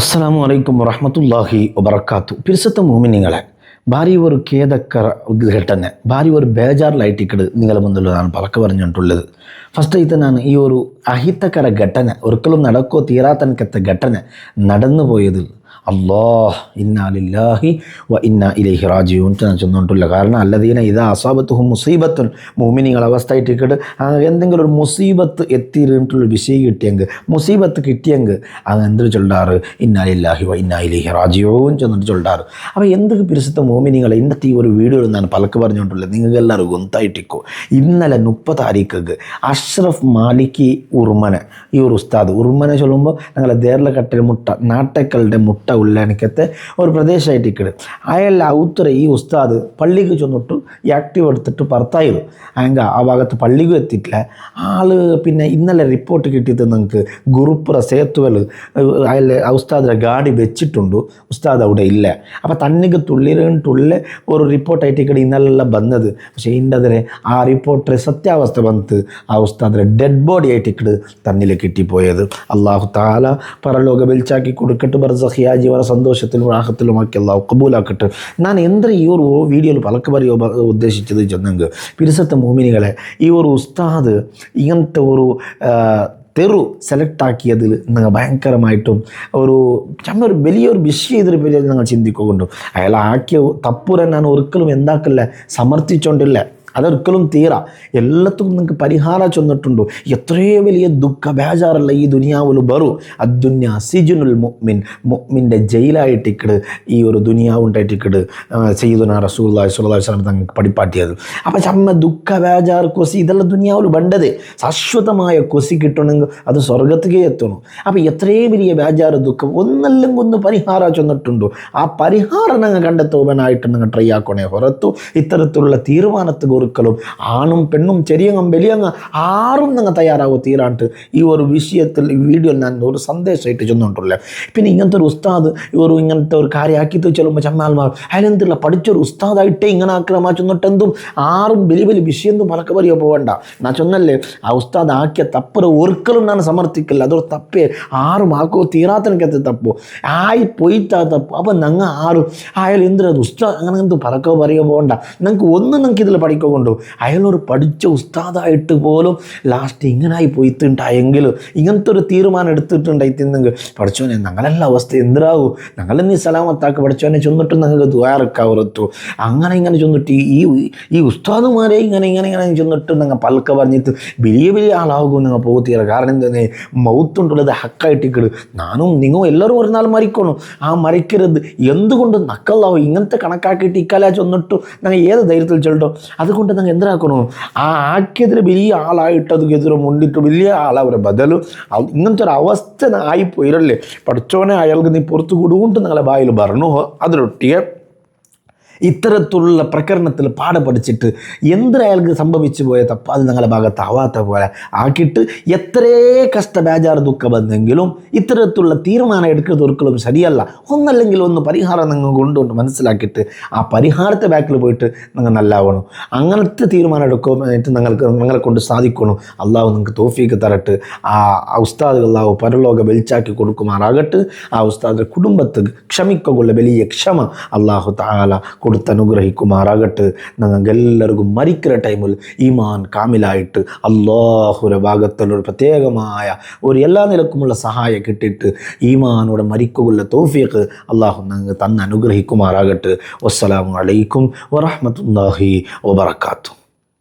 ಅಸ್ಸಲಾಮು ಅಲೈಕುಮ್ ವರಹಮತುಲ್ಲಾಹಿ ವಬರಕಾತು. ಪಿರ್ಸತ್ತ ಮೂಮಿನಿಗಳെ, ಭಾರಿ ഒരു ഖേദക്കര ഘട്ടನೆ, ಭಾರಿ ഒരു ബേജാറിലായിട്ട് നിങ്ങളെ മുന്നിൽ ഞാൻ പറക്ക പറഞ്ഞിട്ടുള്ളത്. ഫസ്റ്റ് ഇത് ഞാൻ ഈ ഒരു അഹിതകര ഘട്ടന ഒരിക്കലും നടക്കോ തീരാത്തനക്കത്തെ ഘട്ടന നടന്നു പോയതിൽ അല്ലാഹ് ഇന്നാ ലില്ലാഹി വ ഇന്നാ ഇലൈഹി റാജിഊൻ ഞാൻ ചെന്നിട്ടില്ല. കാരണം അല്ലദീന ഇദാ അസാബത്തുഹും മുസീബത്തുൻ, മോമിനികളെ അവസ്ഥ ആയിട്ട് എന്തെങ്കിലും ഒരു മുസീബത്ത് എത്തിയിട്ടുള്ളൊരു വിഷയം കിട്ടിയെങ്കിൽ, മുസീബത്ത് കിട്ടിയെങ്കിൽ അത് എന്തൊരു ചൊല്ലാറ്, ഇന്നാ ലില്ലാഹി വ ഇന്നാ ഇലൈഹി റാജിഊൻ ചെന്നിട്ട് ചൊല്ലാറ്. അപ്പോൾ എന്തൊക്കെ പിരിസത്തെ മോമിനികളെ ഇന്നത്തെ ഈ ഒരു വീഡിയോയിൽ ഞാൻ പലക്ക് പറഞ്ഞിട്ടുള്ളത് നിങ്ങൾക്ക് എല്ലാവരും ഗൊന്തായിട്ടിക്കോ. ഇന്നലെ 30 താരീഖ് അഷ്റഫ് മാലിക്കി ഉർമനെ, ഈ ഒരു ഉസ്താദ് ഉർമനെ ചൊല്ലുമ്പോൾ ഞങ്ങളെ ദേർല കട്ടൽ മുട്ട നാട്ടക്കളുടെ മുട്ട ഉള്ളനക്കത്തെ ഒരു പ്രദേശമായിട്ടിക്കട് അയാൾ ഔത്തറ ഈ ഉസ്താദ് പള്ളിക്ക് ചെന്നിട്ട് ഈ ആക്റ്റീവ് എടുത്തിട്ട് പുറത്തായിരുന്നു. അങ്ങ ആ ഭാഗത്ത് പള്ളിക്കും എത്തിയിട്ടില്ല ആള്. പിന്നെ ഇന്നലെ റിപ്പോർട്ട് കിട്ടിയത് നിങ്ങൾക്ക് ഗുരുപ്പുറ സേത്തുവൽ അയാൾ ഉസ്താദിൻ്റെ ഗാഡി വെച്ചിട്ടുണ്ട്, ഉസ്താദ് അവിടെ ഇല്ല. അപ്പോൾ തന്നിക്ക് തുള്ളിട്ടുള്ള ഒരു റിപ്പോർട്ടായിട്ടിക്കട് ഇന്നലെല്ലാം വന്നത്. പക്ഷേ ഇതിൻ്റെ അതിലെ ആ റിപ്പോർട്ടർ സത്യാവസ്ഥ വന്നിട്ട് ആ ഉസ്താദിൻ്റെ ഡെഡ് ബോഡി ആയിട്ടിക്കട് തന്നിൽ കിട്ടിപ്പോയത്. അള്ളാഹു താല പരലോക വെളിച്ചാക്കി കൊടുക്കട്ട്, ബർസഖിയ ജീവന സന്തോഷത്തിലും റാഹത്തിലുമാക്കി അള്ളാഹു കബൂലാക്കട്ടെ. ഞാൻ എന്താ ഈ ഒരു വീഡിയോയിൽ പലക്ക് പറയുക ഉദ്ദേശിച്ചത് ചെന്നെങ്കിൽ, പിരിസത്തെ മോമിനികളെ ഈ ഒരു ഉസ്താദ് ഇങ്ങനത്തെ ഒരു തെറു സെലക്ട് ആക്കിയതിൽ നിങ്ങൾ ഭയങ്കരമായിട്ടും ഒരു ഒരു വലിയൊരു വിഷയം ഇതിനെ പറ്റി നിങ്ങൾ ചിന്തിക്കുന്നുണ്ട്. അയാൾ ആക്കിയ തപ്പുര ഞാൻ ഒരിക്കലും എന്താക്കല്ല സമർത്ഥിച്ചുകൊണ്ടില്ല, അതൊരിക്കലും തീരാ. എല്ലാത്തും നിങ്ങൾക്ക് പരിഹാരം ചെന്നിട്ടുണ്ടോ. എത്രയോ വലിയ ദുഃഖ ബേജാറല്ല ഈ ദുനിയാവിൽ ബറു. അദ്ദുന്യ സിജുനുൽ മുഅ്മിൻ, മുഅ്മിൻ്റെ ജയിലായിട്ടിക്കട് ഈ ഒരു ദുനിയാവുണ്ടായിട്ടിക്കട് സയ്യിദുനാ റസൂലുള്ളാഹി സ്വല്ലല്ലാഹു അലൈഹി വസല്ലം തങ്ങൾക്ക് പഠിപ്പാട്ടിയത്. അപ്പം ചമ്മ ദുഃഖ ബേജാർ കൊസി ഇതെല്ലാം ദുനിയാവിൽ വേണ്ടത്. ശാശ്വതമായ കൊസി കിട്ടണമെങ്കിൽ അത് സ്വർഗത്തിലേക്ക് എത്തണം. അപ്പം എത്രയും വലിയ ബേജാറ് ദുഃഖം ഒന്നല്ലെങ്കിൽ ഒന്ന് പരിഹാരം ചെന്നിട്ടുണ്ടോ. ആ പരിഹാരം നിങ്ങൾ കണ്ടെത്തുവാനായിട്ട് നിങ്ങൾ ട്രൈ ആക്കണേ. പുറത്തു ഇത്തരത്തിലുള്ള തീരുമാനത്തിൽ ഒരിക്കലും ആണും പെണ്ണും ചെറിയങ്ങും വലിയങ്ങ് ആരും നിങ്ങൾ തയ്യാറാവും തീരാണ്ട് ഈ ഒരു വിഷയത്തിൽ ഈ വീഡിയോയിൽ ഞാൻ ഒരു സന്ദേശമായിട്ട് ചെന്നിട്ടുള്ളത്. പിന്നെ ഇങ്ങനത്തെ ഒരു ഉസ്താദ് ഇങ്ങനത്തെ ഒരു കാര്യമാക്കിയിട്ട് ചെല്ലുമ്പോൾ ചമ്മാൽമാർ അതിലെന്തുള്ള പഠിച്ചൊരു ഉസ്താദായിട്ടേ ഇങ്ങനെ ആക്രമാ ചെന്നിട്ട് എന്തും ആറും വലിയ വിഷയം പലക്ക് പറയുക പോകണ്ട. ഞാൻ ചൊന്നല്ലേ ആ ഉസ്താദ് ആക്കിയ തപ്പുറ ഒരിക്കലും ഞാൻ സമർത്ഥിക്കില്ല. അതൊരു തപ്പേ ആറും ആക്കോ തീരാത്തനക്കത്തെ തപ്പോ ആയി പോയിട്ടാ തപ്പോ. അപ്പം ഞങ്ങൾ ആറും അയാൾ എന്തിനത് ഉസ്താദ് അങ്ങനെ എന്തും പലക്കോ പറയുക പോകണ്ട. നിങ്ങൾക്ക് ഒന്നും നിങ്ങൾക്ക് ഇതിൽ പഠിക്കുക കൊണ്ടു. അയാളൊരു പഠിച്ച ഉസ്താദായിട്ട് പോലും ലാസ്റ്റ് ഇങ്ങനായി പോയിട്ടുണ്ടായെങ്കിൽ, ഇങ്ങനത്തെ ഒരു തീരുമാനം എടുത്തിട്ടുണ്ടായിത്തിന്നെങ്കിൽ പഠിച്ചോനെ ഞങ്ങളെല്ലാം അവസ്ഥ എന്തിനാവും. ഞങ്ങളെ നീ സലാമത്താക്ക് പഠിച്ചോനെ ചെന്നിട്ട് ഞങ്ങൾക്ക് ദ്വാരക്കാവറത്തു. അങ്ങനെ ഇങ്ങനെ ചെന്നിട്ട് ഈ ഉസ്താദുമാരെ ഇങ്ങനെ ചെന്നിട്ട് ഞങ്ങൾ പലക്ക പറഞ്ഞിട്ട് വലിയ ആളാകും നിങ്ങൾ പോകത്തീര. കാരണം എന്താ മൗത്തുണ്ടുള്ളത് ഹക്കായിട്ടിക്കട്. നാനും നിങ്ങളും എല്ലാവരും ഒരു നാൾ മരിക്കണം. ആ മരിക്കരുത് എന്തുകൊണ്ട് നക്കല്ലാവും ഇങ്ങനത്തെ കണക്കാക്കിയിട്ട് ഇക്കാല ചെന്നിട്ട് ഞങ്ങൾ ഏത് ധൈര്യത്തിൽ ചെല്ലോ. അതുകൊണ്ട് ഞങ്ങൾ എന്താക്കണോ ആ ആക്കിയതിൽ വലിയ ആളായിട്ട് അതെതിരെ മുന്നിട്ട് വലിയ ആളവരെ ബദലും ഇങ്ങനത്തെ ഒരു അവസ്ഥ ആയിപ്പോയിരല്ലേ. പഠിച്ചോനെ അയാൾക്ക് നീ പുറത്തു കൂടുകൊണ്ട് ഞങ്ങളെ ബായിൽ പറഞ്ഞു അതിലൊട്ടിയ ഇത്തരത്തിലുള്ള പ്രകരണത്തിൽ പഠിച്ചിട്ട് എന്തിനയാൾക്ക് സംഭവിച്ചു പോയ തപ്പ അത് ഞങ്ങളുടെ ഭാഗത്താവാത്ത പോലെ ആക്കിയിട്ട് എത്രേ കഷ്ട ബേജാറ് ദുഃഖം വന്നെങ്കിലും ഇത്തരത്തിലുള്ള തീരുമാനം എടുക്കുന്നത് ഒരിക്കലും ശരിയല്ല. ഒന്നല്ലെങ്കിൽ ഒന്ന് പരിഹാരം നിങ്ങൾ കൊണ്ടുകൊണ്ട് മനസ്സിലാക്കിയിട്ട് ആ പരിഹാരത്തെ ബാക്കിൽ പോയിട്ട് നിങ്ങൾ നല്ലാവണം. അങ്ങനത്തെ തീരുമാനം എടുക്കുമ്പോൾ ഞങ്ങളെ കൊണ്ട് സാധിക്കണം. അള്ളാഹു നിങ്ങൾക്ക് തൗഫീക്ക് തരട്ട്. ആ ഉസ്താദ് അള്ളാഹു പരലോക വെളിച്ചാക്കി കൊടുക്കുമാറാകട്ട്. ആ ഉസ്താദിൻ്റെ കുടുംബത്തിന് ക്ഷമിക്കുള്ള വലിയ ക്ഷമ അള്ളാഹു തആല കൊടുത്ത് അനുഗ്രഹിക്കുമാറാകട്ട്. ഞങ്ങൾക്ക് എല്ലാവർക്കും മരിക്കുന്ന ടൈമിൽ ഈമാൻ കാമിലായിട്ട് അള്ളാഹുവിൻ്റെ ഭാഗത്തുള്ള പ്രത്യേകമായ ഒരു എല്ലാ നിലക്കുമുള്ള സഹായം കിട്ടിയിട്ട് ഈമാനോടെ മരിക്കുള്ള തൗഫീഖ് അള്ളാഹു ഞങ്ങൾക്ക് തന്ന് അനുഗ്രഹിക്കുമാറാകട്ട്. വസ്സലാമു അലൈക്കും വറഹ്മത്തുള്ളാഹി വബറകാതുഹു.